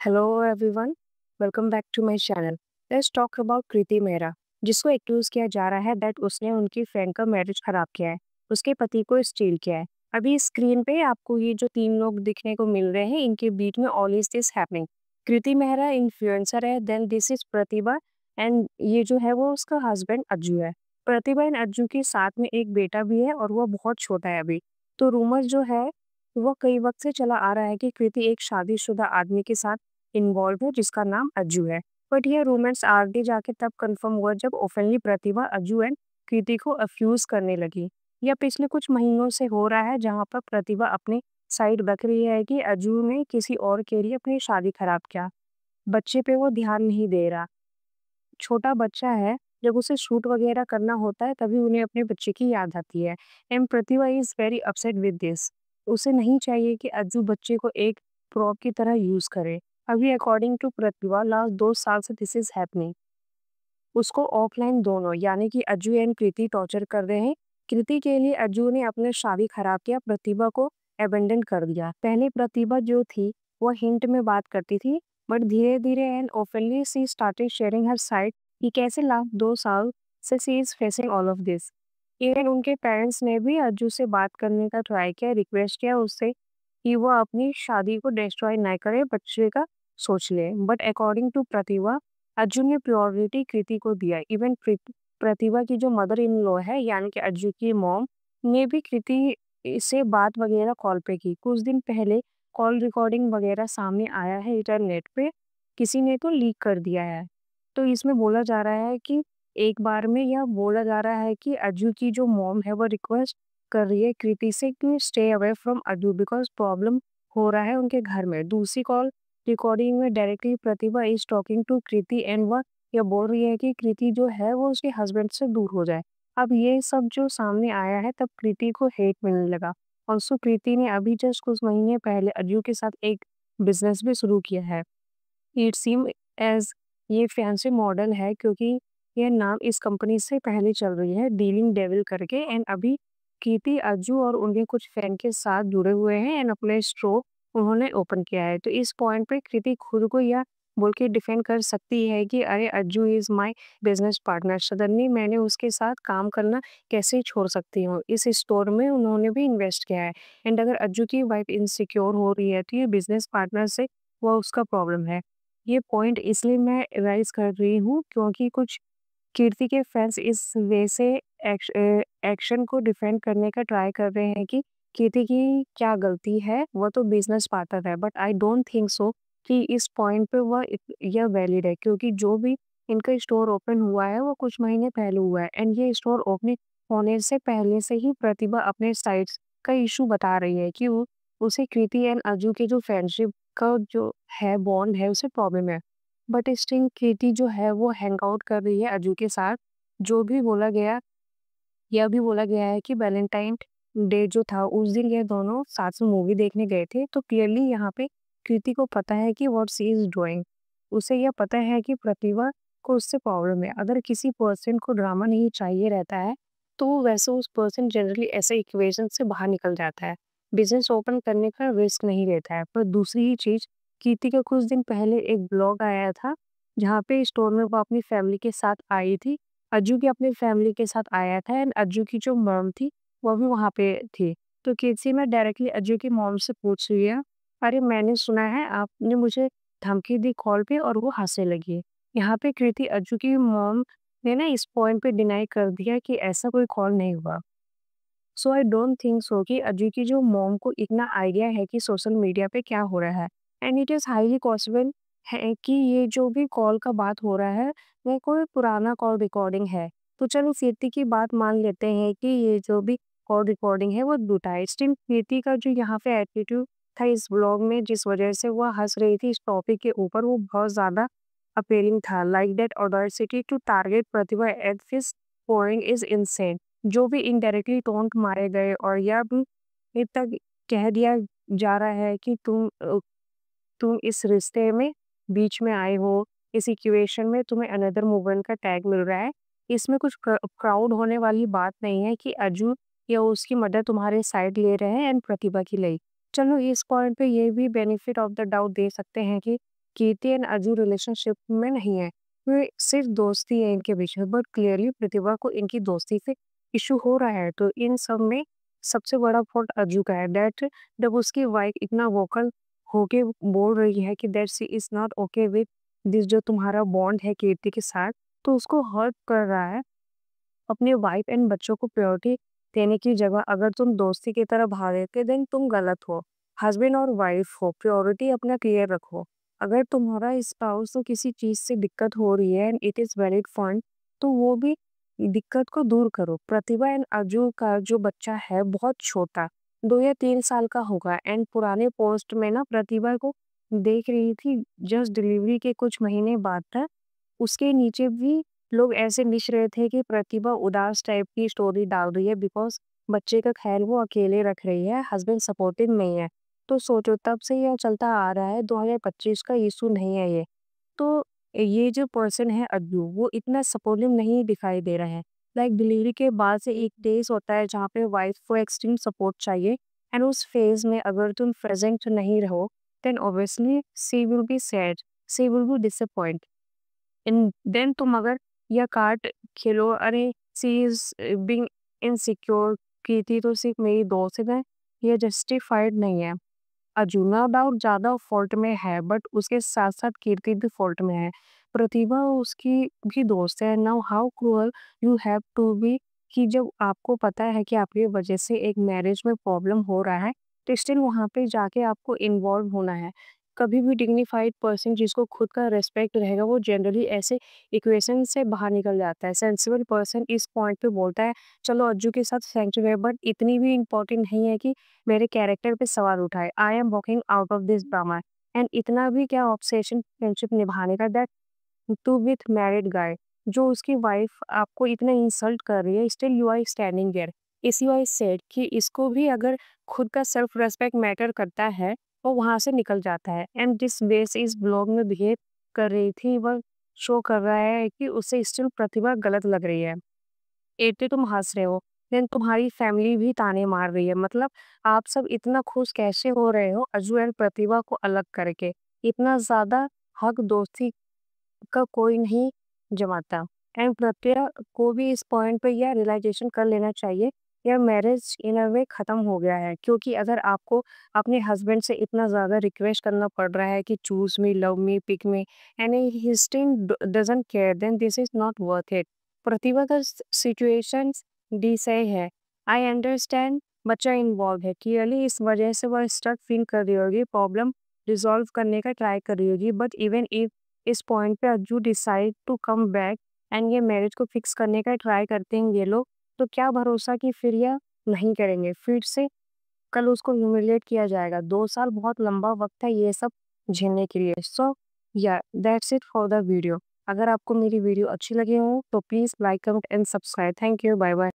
Hello everyone, welcome back to my channel. Let's talk about Kriti Mehra, जिसको accuse किया जा रहा है दैट उसने उनकी फ्रेंड का मैरिज खराब किया है, उसके पति को स्टील किया है। अभी स्क्रीन पे आपको ये जो तीन लोग दिखने को मिल रहे हैं, इनके बीच में all is this happening. Kriti Mehra influencer है, then this is Pratibha, and ये जो है वो उसका हस्बैंड अज्जू है। प्रतिभा एंड अज्जू के साथ में एक बेटा भी है और वो बहुत छोटा है अभी। तो रूमर जो है वो कई वक्त से चला आ रहा है कि कृति एक शादीशुदा आदमी के साथ इन्वॉल्व है जिसका नाम अज्जू है। बट ये रोमांस आगे जाके तब कंफर्म हुआ जब ओपनली प्रतिभा अज्जू एंड कृति को अफ्यूज करने लगी। यह पिछले कुछ महीनों से हो रहा है, जहां पर प्रतिभा अपनी साइड बक रही है कि अज्जू ने किसी और के लिए अपनी शादी खराब किया। बच्चे पे वो ध्यान नहीं दे रहा। छोटा बच्चा है, जब उसे शूट वगैरह करना होता है तभी उन्हें अपने बच्चे की याद आती है। And Pratibha is very upset with this. उसे नहीं चाहिए कि अज्जू बच्चे को एक प्रॉप की तरह यूज करे। अभी अकॉर्डिंग टू प्रतिभा लास्ट 2 साल से दिस इज हैपनिंग। उसको ऑफलाइन दोनों यानी कि अज्जू एंड कृति टॉर्चर कर रहे हैं। कृति के लिए अज्जू ने अपने शादी खराब किया, प्रतिभा को अबेंडन कर दिया। पहले प्रतिभा जो थी वो हिंट में बात करती थी, बट धीरे धीरे and openly she started sharing her side कि कैसे लास्ट 2 साल से she is facing all of this. Even उनके पेरेंट्स ने भी अज्जू से बात करने का ट्राई किया, रिक्वेस्ट किया उससे कि वो अपनी शादी को डिस्ट्रॉय ना करे, बच्चे का सोच ले। बट अकॉर्डिंग टू प्रतिभा, अज्जू ने प्रायोरिटी कृति को दिया। इवन प्रतिभा की जो मदर इन लॉ है यानी कि अज्जू की मॉम ने भी कृति से बात वगैरह कॉल पे की। कुछ दिन पहले कॉल रिकॉर्डिंग वगैरह सामने आया है इंटरनेट पे, किसी ने तो लीक कर दिया है। तो इसमें बोला जा रहा है कि एक बार में यह बोला जा रहा है कि अज्जू की जो मॉम है वो रिक्वेस्ट कर रही है कृति से कि stay away from Ajju because problem हो रहा है उनके घर में। दूसरी कॉल रिकॉर्डिंग में directly Pratibha is talking to Kriti and वह यह बोल रही है कि कृति जो है वो उसके हस्बैंड से दूर हो जाए। अब ये सब जो सामने आया है तब कृति को हेट मिलने लगा। ऑल्सो कृति ने अभी जस्ट कुछ महीने पहले अज्जू के साथ एक बिजनेस भी शुरू किया है। इट सीम एज ये फैंसी मॉडल है क्योंकि यह नाम इस कंपनी से पहले चल रही है, डीलिंग डेविल करके। एंड अभी कृति अज्जू और उनके कुछ फैन के साथ जुड़े हुए हैं एंड अपने स्टोर उन्होंने ओपन किया है। तो इस पॉइंट पे कृति खुद को यह बोल के डिफेंड कर सकती है कि अरे Ajju is my business partner, suddenly मैंने उसके साथ काम करना कैसे छोड़ सकती हूँ। इस स्टोर में उन्होंने भी इन्वेस्ट किया है। एंड अगर अज्जू की वाइफ इनसिक्योर हो रही है तो ये बिजनेस पार्टनर से वह उसका प्रॉब्लम है। ये पॉइंट इसलिए मैं राइज कर रही हूँ क्योंकि कुछ कीर्ति के फैंस इस वे से एक्शन को डिफेंड करने का ट्राई कर रहे हैं कि कीर्ति की क्या गलती है, वो तो बिजनेस पार्टनर है। But I don't think so कि इस पॉइंट पे यह वैलिड है, क्योंकि जो भी इनका स्टोर ओपन हुआ है वो कुछ महीने पहले हुआ है। एंड ये स्टोर ओपन होने से पहले से ही प्रतिभा अपने साइड्स का इशू बता रही है कि उसे कृति एंड अजू के जो फ्रेंडशिप का जो है बॉन्ड है उसे प्रॉब्लम है। बट स्टिल कृति जो है वो हैंग आउट कर रही है अजू के साथ। जो भी बोला गया, यह भी बोला गया है कि वैलेंटाइन डे जो था उस दिन ये दोनों साथ में मूवी देखने गए थे। तो क्लियरली यहाँ पे कृति को पता है कि व्हाट शी इज डूइंग। उसे यह पता है कि प्रतिभा को उससे प्रॉब्लम है। अगर किसी पर्सन को ड्रामा नहीं चाहिए रहता है तो वैसे उस पर्सन जनरली ऐसे इक्वेशन से बाहर निकल जाता है, बिजनेस ओपन करने का रिस्क नहीं रहता है। पर दूसरी ही चीज, कृति का कुछ दिन पहले एक ब्लॉग आया था जहाँ पे स्टोर में वो अपनी फैमिली के साथ आई थी। अज्जू भी अपनी फैमिली के साथ आया था एंड अज्जू की जो मॉम थी वो भी वहाँ पे थी। तो कृति में डायरेक्टली अज्जू की मॉम से पूछ रही है, अरे मैंने सुना है आपने मुझे धमकी दी कॉल पे, और वो हंसने लगी। यहाँ पे कृति अज्जू की मॉम ने ना इस पॉइंट पे डिनाई कर दिया कि ऐसा कोई कॉल नहीं हुआ। सो आई डोंट थिंक सो कि अजय की जो मॉम को इतना आइडिया है कि सोशल मीडिया पे क्या हो रहा है। And it is highly possible है कि ये जो भी कॉल का बात हो रहा है वो कोई पुराना कॉल रिकॉर्डिंग है। तो चलो कीर्ति की बात मान लेते हैं कि ये जो भी कॉल रिकॉर्डिंग है वो झूठा है। स्टिल कीर्ति का जो यहाँ पे एटीट्यूड था इस ब्लॉग में, जिस वजह से वह हंस रही थी इस टॉपिक के ऊपर, वो बहुत ज़्यादा अपीलिंग था। Like that audacity to target Pratibha at this point is insane. जो भी इनडायरेक्टली टोंट मारे गए और या भी ये तक कह दिया जा रहा है कि तुम इस रिश्ते में बीच में आए हो, इस इक्वेशन में तुम्हें अनदर वुमन का टैग मिल रहा है। इसमें कुछ प्राउड होने वाली बात नहीं है कि अजू या उसकी मदर तुम्हारे साइड ले रहे हैं एंड प्रतिभा की नहीं। चलो इस पॉइंट पे ये भी बेनिफिट ऑफ द डाउट दे सकते हैं कि कीर्ति एंड अजू रिलेशनशिप में नहीं है, वे सिर्फ दोस्ती है इनके बीच में, बट क्लियरली प्रतिभा को इनकी दोस्ती से इशू हो रहा है। तो इन सब में सबसे बड़ा फॉल्ट अजू का है, दैट जब उसकी वाइफ इतना वोकल होके बोल रही है कि that she is not okay with this, जो तुम्हारा बॉन्ड है कीर्ति के साथ, तो उसको हर्ट कर रहा है। अपने वाइफ एंड बच्चों को प्रायोरिटी देने की जगह अगर तुम दोस्ती की तरह भागोगे देन तुम गलत हो। हस्बैंड और वाइफ हो, प्रायोरिटी अपना क्लियर रखो। अगर तुम्हारा स्पाउस को किसी चीज से दिक्कत हो रही है and it is valid point, तो वो भी दिक्कत को दूर करो। प्रतिभा एंड अजू का जो बच्चा है बहुत छोटा, 2 या 3 साल का होगा, एंड पुराने पोस्ट में ना प्रतिभा को देख रही थी, जस्ट डिलीवरी के कुछ महीने बाद था। उसके नीचे भी लोग ऐसे लिख रहे थे कि प्रतिभा उदास टाइप की स्टोरी डाल रही है बिकॉज बच्चे का ख्याल वो अकेले रख रही है, हस्बैंड सपोर्टिव नहीं है। तो सोचो, तब से यह चलता आ रहा है, 2025 का इशू नहीं है ये। तो ये जो पर्सन है अज्जू, वो इतना सपोर्टिव नहीं दिखाई दे रहा है। लाइक डिलीवरी के बाद से एक डेज होता है जहाँ पे वाइफ को एक्सट्रीम सपोर्ट चाहिए, एंड उस फेज में अगर तुम प्रेजेंट नहीं रहो then obviously she will be sad, she will be disappoint. In then तुम अगर यह कार्ड खेलो, अरे शी इज बीइंग इनसिक्योर की थी तो सिर्फ मेरी दोस्त है, ये जस्टिफाइड नहीं है। अजूना डाउट ज्यादा फॉल्ट में है, बट उसके साथ साथ कीर्ति भी फॉल्ट में है। प्रतिभा उसकी भी दोस्त है। Now how cruel you have to be, कि जब आपको पता है कि आपकी वजह से एक मैरिज में प्रॉब्लम हो रहा है, तो स्टिल वहां पे जाके आपको इन्वॉल्व होना है। कभी भी डिग्निफाइड पर्सन जिसको खुद का रेस्पेक्ट रहेगा, वो जनरली ऐसे इक्वेशन से बाहर निकल जाता है। सेंसिबल पर्सन इस पॉइंट पे बोलता है, चलो अज्जू के साथ फ्रेंडशिप है, बट इतनी भी इम्पोर्टेंट नहीं है कि मेरे कैरेक्टर पे सवाल उठाए। I am walking out of this drama. And इतना भी क्या ऑब्सेशन फ्रेंडशिप निभाने का, that too with married guy, जो उसकी वाइफ आपको इतना इंसल्ट कर रही है, still you are standing there. इसी वाइज सेड कि इसको भी अगर खुद का सेल्फ रेस्पेक्ट मैटर करता है, वो वहां से निकल जाता है। एंड जिस वे से इस ब्लॉग में बिहेव कर रही थी, वह शो कर रहा है कि उसे स्टिल प्रतिभा गलत लग रही है। एते तुम हँस रहे हो, देन तुम्हारी फैमिली भी ताने मार रही है। मतलब आप सब इतना खुश कैसे हो रहे हो अजू एंड प्रतिभा को अलग करके? इतना ज़्यादा हक दोस्ती का कोई नहीं जमाता। एंड प्रत्यय को भी इस पॉइंट पे यह रियलाइजेशन कर लेना चाहिए, यह मैरिज इन अ वे खत्म हो गया है। क्योंकि अगर आपको अपने हस्बैंड से इतना ज़्यादा रिक्वेस्ट करना पड़ रहा है कि choose me, love me, pick me, and he still doesn't care, then this is not worth it. Pratibha का सिचुएशन डी सही है, आई अंडरस्टैंड, बच्चा इन्वॉल्व है क्लियरली, इस वजह से वह स्टक फील कर रही होगी, प्रॉब्लम रिजॉल्व करने का ट्राई कर रही होगी। बट इवन इफ इस पॉइंट पे Ajju decide to come back and ये मैरिज को फिक्स करने का ट्राई करते हैं ये लोग, तो क्या भरोसा कि फिर यह नहीं करेंगे, फिर से कल उसको ह्यूमिलिएट किया जाएगा। 2 साल बहुत लंबा वक्त है ये सब झेलने के लिए। सो या that's it for the video. अगर आपको मेरी वीडियो अच्छी लगी हो तो please like, comment and subscribe. Thank you, bye bye.